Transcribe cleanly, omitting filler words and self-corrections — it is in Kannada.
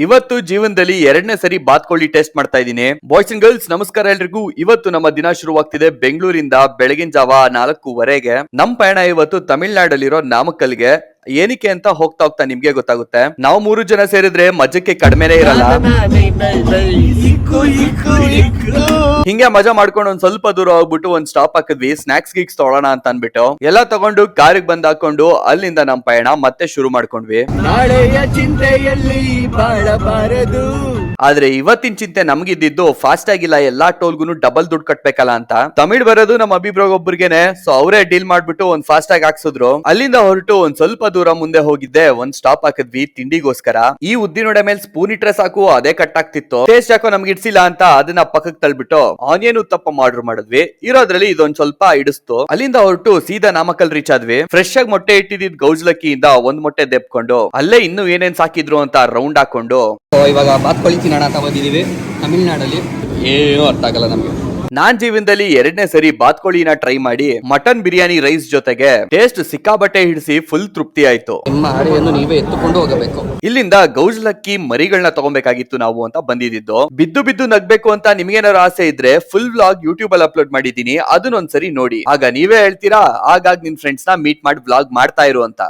ಇವತ್ತು ಜೀವನದಲ್ಲಿ ಎರಡನೇ ಸರಿ ಬಾತ್ಕೋಳಿ ಟೆಸ್ಟ್ ಮಾಡ್ತಾ ಇದ್ದೀನಿ. ಬಾಯ್ಸ್ ಅಂಡ್ ಗರ್ಲ್ಸ್ ನಮಸ್ಕಾರ ಎಲ್ರಿಗೂ. ಇವತ್ತು ನಮ್ಮ ದಿನ ಶುರುವಾಗ್ತಿದೆ ಬೆಂಗಳೂರಿಂದ ಬೆಳಗಿನ ಜಾವ 4:15ಗೆ. ನಮ್ ಪಯಣ ಇವತ್ತು ತಮಿಳ್ನಾಡಲ್ಲಿರೋ ನಾಮಕ್ಕಲ್ಗೆ. ಏನಕ್ಕೆ ಅಂತ ಹೋಗ್ತಾ ಹೋಗ್ತಾ ನಿಮ್ಗೆ ಗೊತ್ತಾಗುತ್ತೆ. ನಾವು 3 ಜನ ಸೇರಿದ್ರೆ ಮಜಕ್ಕೆ ಕಡಿಮೆನೇ ಇರಲ್ಲ. ಹಿಂಗೆ ಮಜಾ ಮಾಡ್ಕೊಂಡು ಒಂದ್ ಸ್ವಲ್ಪ ದೂರ ಹೋಗ್ಬಿಟ್ಟು ಒಂದ್ ಸ್ಟಾಪ್ ಹಾಕಿದ್ವಿ. ಸ್ನಾಕ್ಸ್ ಗೀಕ್ಸ್ ತಗೊಳ್ಳೋಣ ಅಂತ ಅನ್ಬಿಟ್ಟು ಎಲ್ಲ ತಗೊಂಡು ಕಾರಿಗೆ ಬಂದ್ ಹಾಕೊಂಡು ಅಲ್ಲಿಂದ ನಮ್ ಪಯಣ ಮತ್ತೆ ಶುರು ಮಾಡ್ಕೊಂಡ್ವಿ. ನಾಳೆಯ ಚಿಂತೆಯಲ್ಲಿ ಬಾಳಬಾರದು. ಆದ್ರೆ ಇವತ್ತಿನ ಚಿಂತೆ ನಮ್ಗಿದ್ದು ಫಾಸ್ಟ್ ಆಗಿಲ್ಲ, ಎಲ್ಲಾ ಟೋಲ್ಗುನು ಡಬಲ್ ದುಡ್ಡು ಕಟ್ಬೇಕಲ್ಲ ಅಂತ. ತಮಿಳ್ ಬರೋದು ನಮ್ಮ ಅಭಿಪ್ರಾಯೊಬ್ಬರಿಗೆನೆ, ಸೊ ಅವರೇ ಡೀಲ್ ಮಾಡ್ಬಿಟ್ಟು ಒಂದ್ ಫಾಸ್ಟ್ ಆಗಿ ಹಾಕ್ಸಿದ್ರು. ಅಲ್ಲಿಂದ ಹೊರಟು ಒಂದ್ ಸ್ವಲ್ಪ ದೂರ ಮುಂದೆ ಹೋಗಿದ್ದೆ. ಒಂದ್ ಸ್ಟಾಪ್ ಹಾಕಿದ್ವಿ ತಿಂಡಿಗೋಸ್ಕರ. ಈ ಉದ್ದಿನೊಡೆ ಮೇಲೆ ಸ್ಪೂನ್ ಇಟ್ರೆ ಸಾಕು ಅದೇ ಕಟ್ ಆಗ್ತಿತ್ತು. ಟೇಸ್ಟ್ ಯಾಕೋ ನಮ್ಗೆ ಇಡ್ಸಿಲ್ಲ ಅಂತ ಅದನ್ನ ಪಕ್ಕಕ್ಕೆ ತಳ್ಬಿಟ್ಟು ಆನಿಯನ್ ಉತ್ತಪ್ಪ ಆರ್ಡರ್ ಮಾಡಿದ್ವಿ. ಇರೋದ್ರಲ್ಲಿ ಇದೊಂದ್ ಸ್ವಲ್ಪ ಇಡಿಸ್ತು. ಅಲ್ಲಿಂದ ಹೊರಟು ಸೀದಾ ನಾಮಕಲ್ ರೀಚ್ ಆದ್ವಿ. ಫ್ರೆಶ್ ಆಗಿ ಮೊಟ್ಟೆ ಇಟ್ಟಿದ್ ಗೌಜ್ಲಕ್ಕಿಯಿಂದ ಒಂದ್ ಮೊಟ್ಟೆ ದೆಪ್ಕೊಂಡು ಅಲ್ಲೇ ಇನ್ನೂ ಏನೇನ್ ಸಾಕಿದ್ರು ಅಂತ ರೌಂಡ್ ಹಾಕೊಂಡು ಇವಾಗ ಬಾತ್ಕೋಳಿ ತಿನ್ನೋಣ ಅಂತ ಬಂದಿದೀವಿ. ತಮಿಳ್ನಾಡಲ್ಲಿ ಏನೂ ಅರ್ಥ ಆಗಲ್ಲ ನಮ್ಗೆ. ನಾನ್ ಜೀವನದಲ್ಲಿ ಎರಡನೇ ಸರಿ ಬಾತ್ಕೋಳಿನ ಟ್ರೈ ಮಾಡಿ ಮಟನ್ ಬಿರಿಯಾನಿ ರೈಸ್ ಜೊತೆಗೆ ಟೇಸ್ಟ್ ಸಿಕ್ಕಾಬಟ್ಟೆ ಹಿಡಿಸಿ ಫುಲ್ ತೃಪ್ತಿ ಆಯ್ತು. ನಿಮ್ಮ ಅಡಿಯನ್ನು ನೀವೇ ಎತ್ತುಕೊಂಡು ಹೋಗಬೇಕು. ಇಲ್ಲಿಂದ ಗೌಜ್ಲಕ್ಕಿ ಮರಿಗಳನ್ನ ತಗೊಬೇಕಾಗಿತ್ತು ನಾವು ಅಂತ ಬಂದಿದ್ದು. ಬಿದ್ದು ಬಿದ್ದು ನಗ್ಬೇಕು ಅಂತ ನಿಮ್ಗೇನಾದ್ರು ಆಸೆ ಇದ್ರೆ ಫುಲ್ ವ್ಲಾಗ್ ಯೂಟ್ಯೂಬ್ ಅಲ್ಲಿ ಅಪ್ಲೋಡ್ ಮಾಡಿದೀನಿ, ಅದನ್ನೊಂದ್ಸರಿ ನೋಡಿ. ಆಗ ನೀವೇ ಹೇಳ್ತೀರಾ ಆಗಾಗ್ ನಿಮ್ ಫ್ರೆಂಡ್ಸ್ ನ ಮೀಟ್ ಮಾಡಿ ವ್ಲಾಗ್ ಮಾಡ್ತಾ ಇರು ಅಂತ.